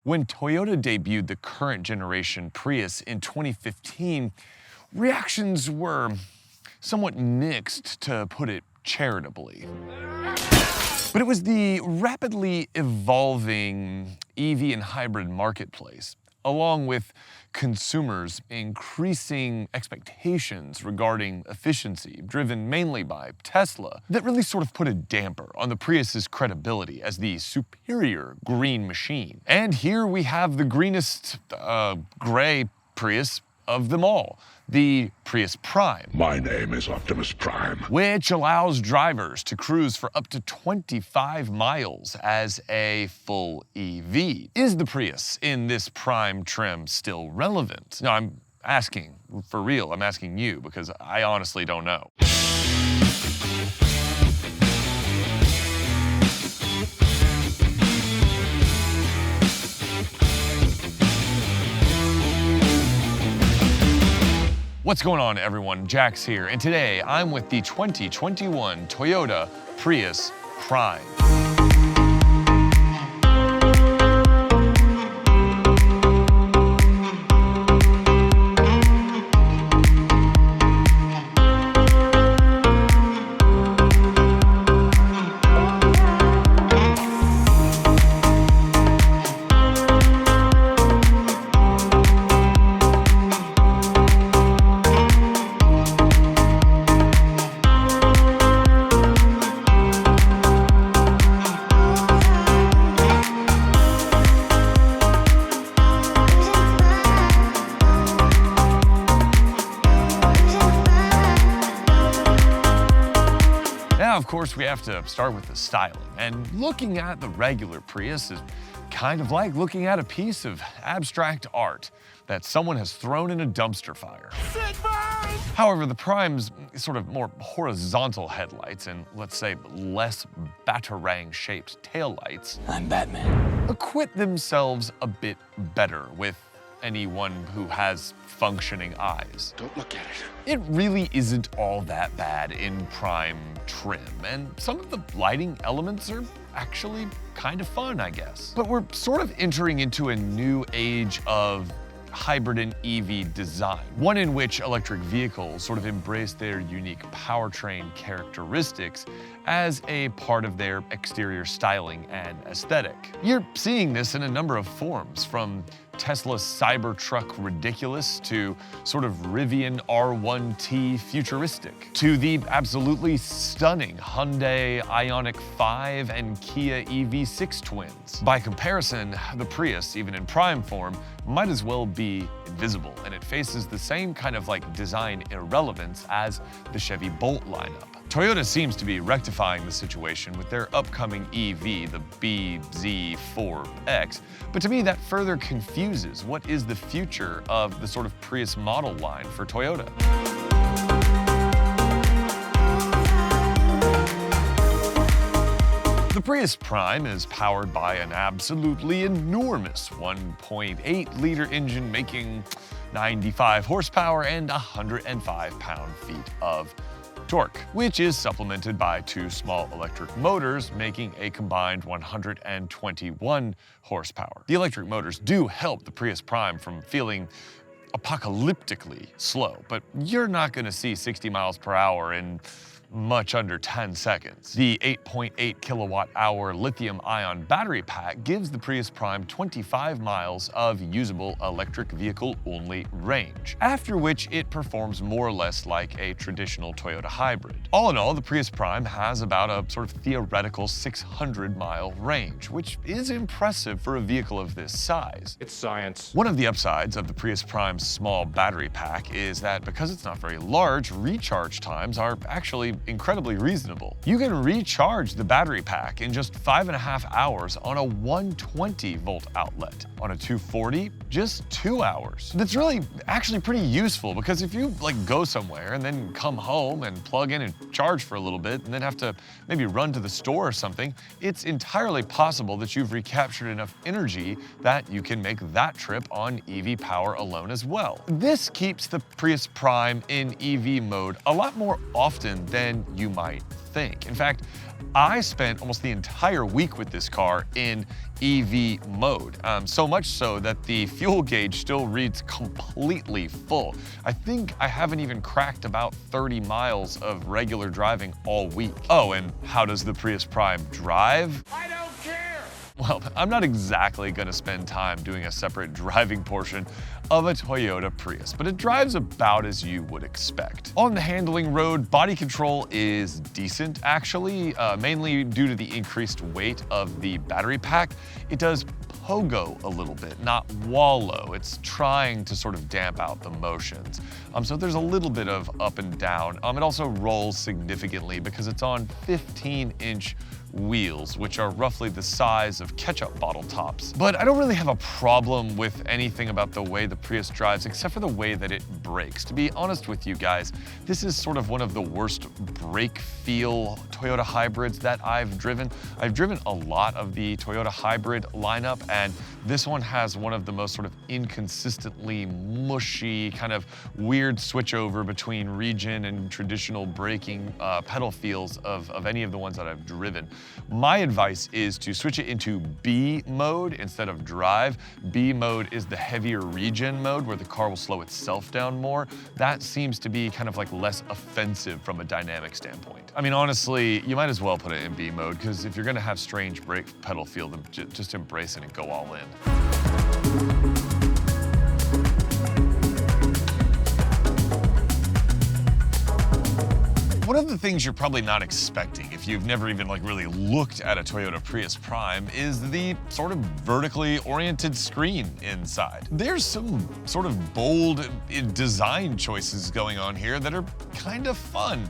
When Toyota debuted the current generation Prius in 2015, reactions were somewhat mixed, to put it charitably. But it was the rapidly evolving EV and hybrid marketplace, along with consumers' increasing expectations regarding efficiency, driven mainly by Tesla, that really sort of put a damper on the Prius's credibility as the superior green machine. And here we have the greenest, gray Prius of them all, the Prius Prime. My name is Optimus Prime. Which allows drivers to cruise for up to 25 miles as a full EV. Is the Prius in this Prime trim still relevant? No, I'm asking, for real, I'm asking you, because I honestly don't know. What's going on, everyone? Jax here, and today I'm with the 2021 Toyota Prius Prime. Now, of course, we have to start with the styling, and looking at the regular Prius is kind of like looking at a piece of abstract art that someone has thrown in a dumpster fire. However, the Prime's sort of more horizontal headlights and, let's say, less batarang-shaped taillights, I'm Batman, acquit themselves a bit better with anyone who has functioning eyes. Don't look at it. It really isn't all that bad in Prime trim, and some of the lighting elements are actually kind of fun, I guess. But we're sort of entering into a new age of hybrid and EV design, one in which electric vehicles sort of embrace their unique powertrain characteristics as a part of their exterior styling and aesthetic. You're seeing this in a number of forms, from Tesla's Cybertruck ridiculous to sort of Rivian R1T futuristic, to the absolutely stunning Hyundai Ioniq 5 and Kia EV6 twins. By comparison, the Prius, even in Prime form, might as well be invisible, and it faces the same kind of design irrelevance as the Chevy Bolt lineup. Toyota seems to be rectifying the situation with their upcoming EV, the BZ4X, but to me that further confuses what is the future of the sort of Prius model line for Toyota. The Prius Prime is powered by an absolutely enormous 1.8-liter engine making 95 horsepower and 105 pound-feet of torque, which is supplemented by two small electric motors, making a combined 121 horsepower. The electric motors do help the Prius Prime from feeling apocalyptically slow, but you're not going to see 60 miles per hour in much under 10 seconds. The 8.8 kilowatt-hour lithium-ion battery pack gives the Prius Prime 25 miles of usable electric vehicle-only range, after which it performs more or less like a traditional Toyota hybrid. All in all, the Prius Prime has about a sort of theoretical 600-mile range, which is impressive for a vehicle of this size. It's science. One of the upsides of the Prius Prime's small battery pack is that because it's not very large, recharge times are actually incredibly reasonable. You can recharge the battery pack in just 5.5 hours on a 120-volt outlet. On a 240, just 2 hours. That's really actually pretty useful, because if you go somewhere and then come home and plug in and charge for a little bit and then have to maybe run to the store or something, it's entirely possible that you've recaptured enough energy that you can make that trip on EV power alone as well. This keeps the Prius Prime in EV mode a lot more often than you might think. In fact, I spent almost the entire week with this car in EV mode, so much so that the fuel gauge still reads completely full. I think I haven't even cracked about 30 miles of regular driving all week. Oh, and how does the Prius Prime drive? I don't care! Well, I'm not exactly gonna spend time doing a separate driving portion of a Toyota Prius, but it drives about as you would expect. On the handling road, body control is decent actually, mainly due to the increased weight of the battery pack. It does pogo a little bit, not wallow. It's trying to sort of damp out the motions. So there's a little bit of up and down. It also rolls significantly because it's on 15-inch wheels, which are roughly the size of ketchup bottle tops. But I don't really have a problem with anything about the way the Prius drives, except for the way that it brakes. To be honest with you guys, this is sort of one of the worst brake feel Toyota hybrids that I've driven. I've driven a lot of the Toyota hybrid lineup, and this one has one of the most sort of inconsistently mushy, kind of weird switchover between region and traditional braking pedal feels of any of the ones that I've driven. My advice is to switch it into B mode instead of drive. B mode is the heavier regen mode where the car will slow itself down more. That seems to be kind of like less offensive from a dynamic standpoint. I mean, honestly, you might as well put it in B mode because if you're gonna have strange brake pedal feel, then just embrace it and go all in. One of the things you're probably not expecting if you've never even really looked at a Toyota Prius Prime is the sort of vertically oriented screen inside. There's some sort of bold design choices going on here that are kind of fun,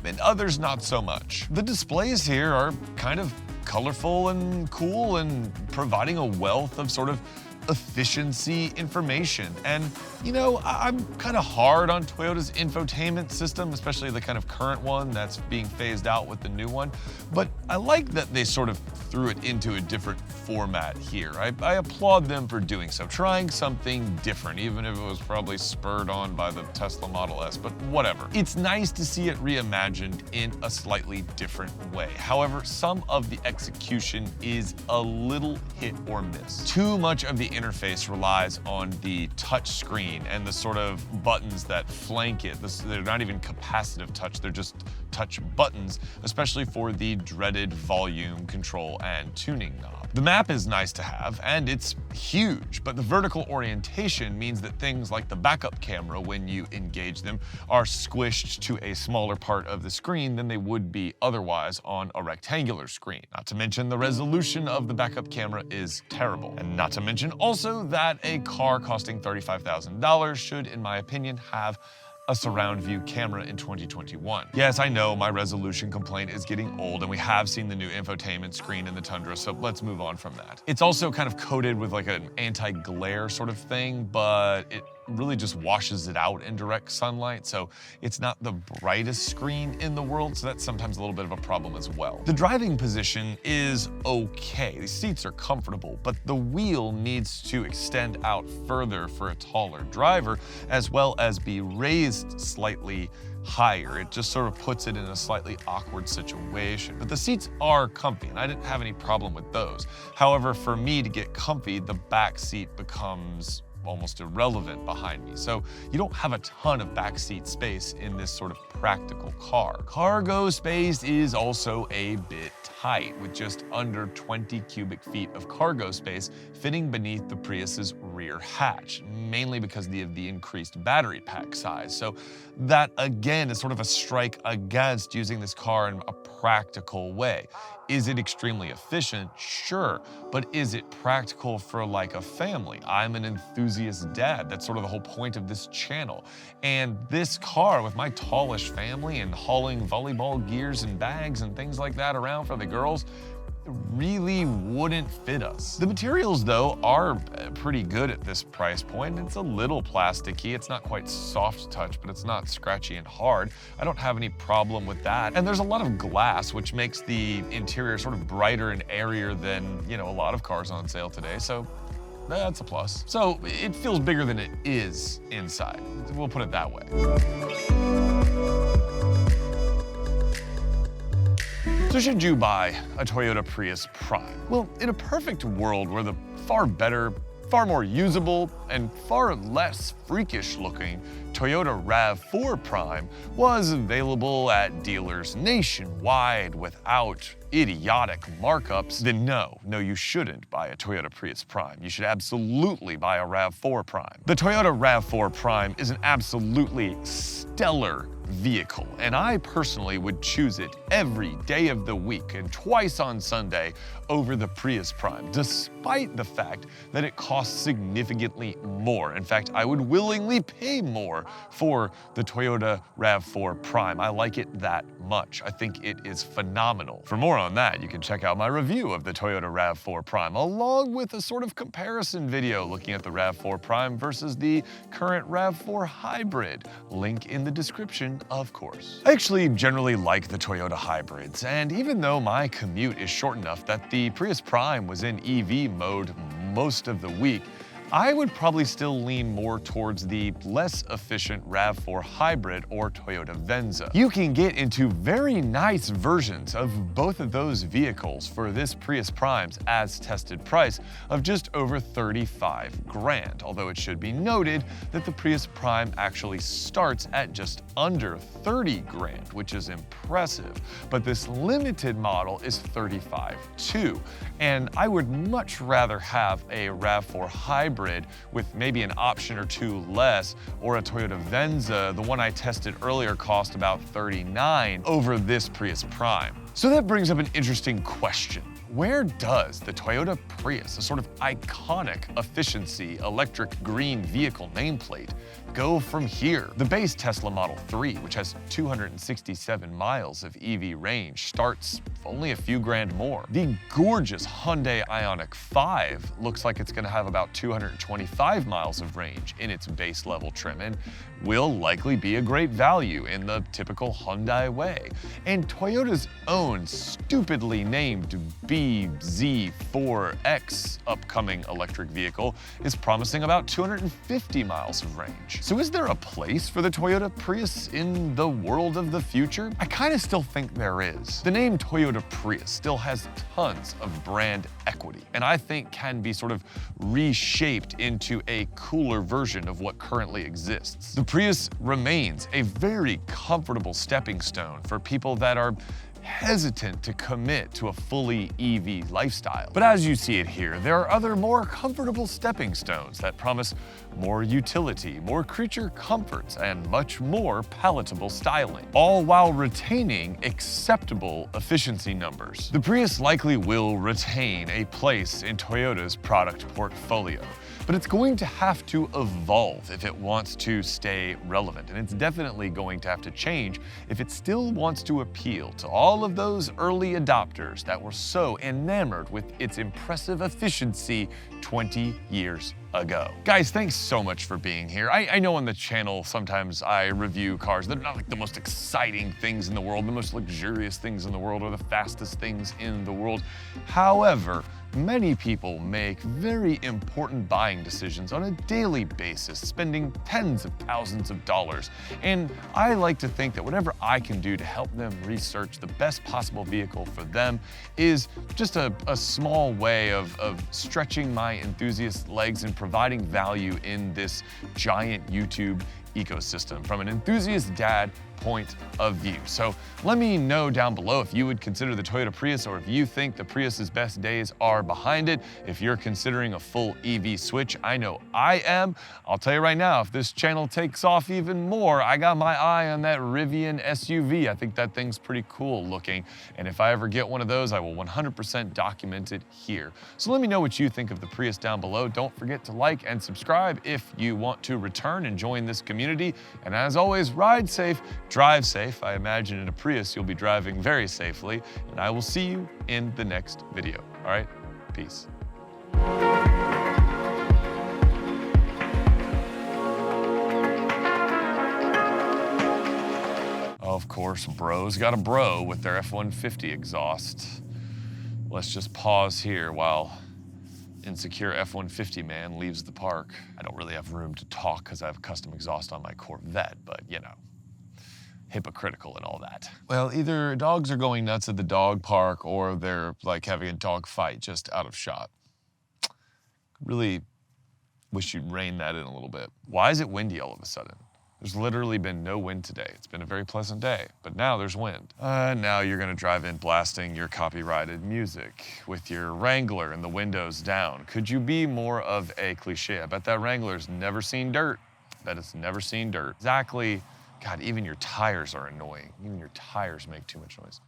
and others not so much. The displays here are kind of colorful and cool and providing a wealth of sort of efficiency information. And you know, I'm kind of hard on Toyota's infotainment system, especially the kind of current one that's being phased out with the new one. But I like that they sort of threw it into a different format here. I applaud them for doing so, trying something different, even if it was probably spurred on by the Tesla Model S, but whatever. It's nice to see it reimagined in a slightly different way. However, some of the execution is a little hit or miss. Too much of the interface relies on the touch screen and the sort of buttons that flank it. They're not even capacitive touch, they're just touch buttons, especially for the dreaded volume control and tuning knob. The map is nice to have, and it's huge, but the vertical orientation means that things like the backup camera, when you engage them, are squished to a smaller part of the screen than they would be otherwise on a rectangular screen. Not to mention the resolution of the backup camera is terrible. And not to mention also that a car costing $35,000 should, in my opinion, have a surround view camera in 2021. Yes, I know my resolution complaint is getting old, and we have seen the new infotainment screen in the Tundra, so let's move on from that. It's also kind of coated with like an anti-glare sort of thing, but it really just washes it out in direct sunlight, so it's not the brightest screen in the world, so that's sometimes a little bit of a problem as well. The driving position is okay. The seats are comfortable, but the wheel needs to extend out further for a taller driver, as well as be raised slightly higher. It just sort of puts it in a slightly awkward situation. But the seats are comfy, and I didn't have any problem with those. However, for me to get comfy, the back seat becomes almost irrelevant behind me. So you don't have a ton of backseat space in this sort of practical car. Cargo space is also a bit tight, with just under 20 cubic feet of cargo space fitting beneath the Prius's rear hatch, mainly because of the increased battery pack size. So that again is sort of a strike against using this car in a practical way. Is it extremely efficient? Sure, but is it practical for like a family? I'm an enthusiast dad. That's sort of the whole point of this channel. And this car, with my tallish family and hauling volleyball gears and bags and things like that around for the girls, really wouldn't fit us. The materials though are pretty good at this price point. It's a little plasticky. It's not quite soft touch, but it's not scratchy and hard. I don't have any problem with that. And there's a lot of glass, which makes the interior sort of brighter and airier than, you know, a lot of cars on sale today. So that's a plus. So it feels bigger than it is inside. We'll put it that way. So should you buy a Toyota Prius Prime? Well, in a perfect world where the far better, far more usable, and far less freakish looking Toyota RAV4 Prime was available at dealers nationwide without idiotic markups, then no, you shouldn't buy a Toyota Prius Prime. You should absolutely buy a RAV4 Prime. The Toyota RAV4 Prime is an absolutely stellar vehicle, and I personally would choose it every day of the week and twice on Sunday over the Prius Prime, despite the fact that it costs significantly more. In fact, I would willingly pay more for the Toyota RAV4 Prime. I like it that much. I think it is phenomenal. For more on that, you can check out my review of the Toyota RAV4 Prime, along with a sort of comparison video looking at the RAV4 Prime versus the current RAV4 Hybrid. Link in the description, of course. I actually generally like the Toyota hybrids, and even though my commute is short enough that the Prius Prime was in EV mode most of the week, I would probably still lean more towards the less efficient RAV4 Hybrid or Toyota Venza. You can get into very nice versions of both of those vehicles for this Prius Prime's as tested price of just over 35 grand, although it should be noted that the Prius Prime actually starts at just under 30 grand, which is impressive, but this limited model is 35 too, and I would much rather have a RAV4 Hybrid with maybe an option or two less, or a Toyota Venza. The one I tested earlier cost about 39 over this Prius Prime. So that brings up an interesting question. Where does the Toyota Prius, a sort of iconic efficiency electric green vehicle nameplate, go from here? The base Tesla Model 3, which has 267 miles of EV range, starts only a few grand more. The gorgeous Hyundai Ioniq 5 looks like it's gonna have about 225 miles of range in its base level trim and will likely be a great value in the typical Hyundai way. And Toyota's own stupidly named BZ4X upcoming electric vehicle is promising about 250 miles of range. So is there a place for the Toyota Prius in the world of the future? I kind of still think there is. The name Toyota Prius still has tons of brand equity, and I think can be sort of reshaped into a cooler version of what currently exists. The Prius remains a very comfortable stepping stone for people that are hesitant to commit to a fully EV lifestyle. But as you see it here, there are other more comfortable stepping stones that promise more utility, more creature comforts, and much more palatable styling, all while retaining acceptable efficiency numbers. The Prius likely will retain a place in Toyota's product portfolio, but it's going to have to evolve if it wants to stay relevant, and it's definitely going to have to change if it still wants to appeal to all of those early adopters that were so enamored with its impressive efficiency 20 years ago. Guys, thanks so much for being here. I know on the channel sometimes I review cars that are not like the most exciting things in the world, the most luxurious things in the world, or the fastest things in the world. However, many people make very important buying decisions on a daily basis, spending tens of thousands of dollars. And I like to think that whatever I can do to help them research the best possible vehicle for them is just a small way of stretching my enthusiast legs and providing value in this giant YouTube ecosystem from an enthusiast dad point of view. So let me know down below if you would consider the Toyota Prius, or if you think the Prius's best days are behind it. If you're considering a full EV switch, I know I am. I'll tell you right now, if this channel takes off even more, I got my eye on that Rivian SUV. I think that thing's pretty cool looking. And if I ever get one of those, I will 100% document it here. So let me know what you think of the Prius down below. Don't forget to like and subscribe if you want to return and join this community. And as always, ride safe, drive safe. I imagine in a Prius you'll be driving very safely, and I will see you in the next video. All right, peace. Of course, bros got a bro with their F-150 exhaust. Let's just pause here while insecure F-150 man leaves the park. I don't really have room to talk because I have a custom exhaust on my Corvette, but you know. hypocritical and all that. Well, either dogs are going nuts at the dog park or they're like having a dog fight just out of shot. Really wish you'd rein that in a little bit. Why is it windy all of a sudden? There's literally been no wind today. It's been a very pleasant day, but now there's wind. Now you're gonna drive in blasting your copyrighted music with your Wrangler and the windows down. Could you be more of a cliche? I bet that Wrangler's never seen dirt. I bet it's never seen dirt. Exactly. God, even your tires are annoying. Even your tires make too much noise.